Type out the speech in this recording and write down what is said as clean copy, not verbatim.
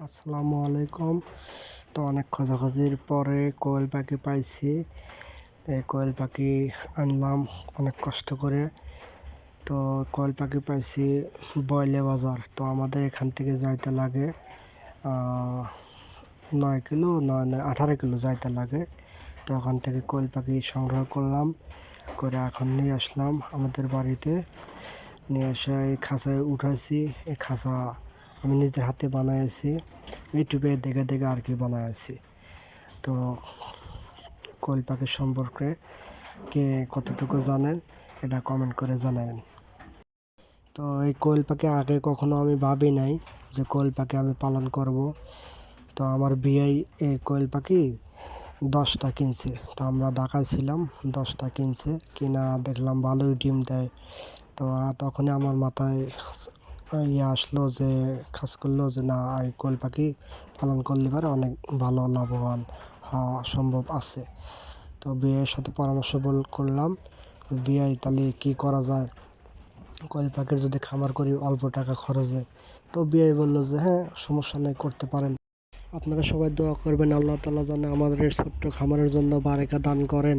আসসালামু আলাইকুম। তো অনেক খোঁজাখুঁজির পরে কোয়েল পাখি পাইছি। এই কোয়েল পাখি আনলাম অনেক কষ্ট করে। তো কোয়েল পাখি পাইছি বয়লে বাজার। তো আমাদের এখান থেকে যাইতে লাগে 9 কিলো 18 কিলো যাইতে লাগে। তো ওখান থেকে কোয়েল পাখি সংগ্রহ করলাম, করে এখন নিয়ে আসলাম আমাদের বাড়িতে। নিয়ে এসে এই খাঁচায় উঠাইছি। এই খাঁচা আমি নিজের হাতে বানাইছি, ইউটিউবে দেখে দেখে আর কি বানাইছি। তো কোয়েল পাখির সম্পর্কে কে কতটুকু জানেন এটা কমেন্ট করে জানাবেন। তো এই কোয়েল পাখি আগে কখনো আমি ভাবি নাই যে কোয়েল পাখি আমি পালন করব। তো আমার বিয়েই এই কোয়েল পাখি 10টা কিনছে। তো আমরা ঢাকায় ছিলাম, 10টা কিনছে, কিনা দেখলাম ভালোই ডিম দেয়। তো তখনই আমার মাথায় আসলো যে কাজ করলো যে না, এই কোয়েল পাখি পালন করলে পারে অনেক ভালো লাভবান হওয়া সম্ভব আছে। তো বিয়ের সাথে পরামর্শ করলাম বিয়ে তাহলে কি করা যায়, কোয়েল পাখির যদি খামার করি অল্প টাকা খরচে। তো বিয়ে বললো যে হ্যাঁ, সমস্যা নেই, করতে পারেন। আপনারা সবাই দোয়া করবেন আল্লাহ তাআলা যেন আমাদের ছোট্ট খামারের জন্য বারেকা দান করেন।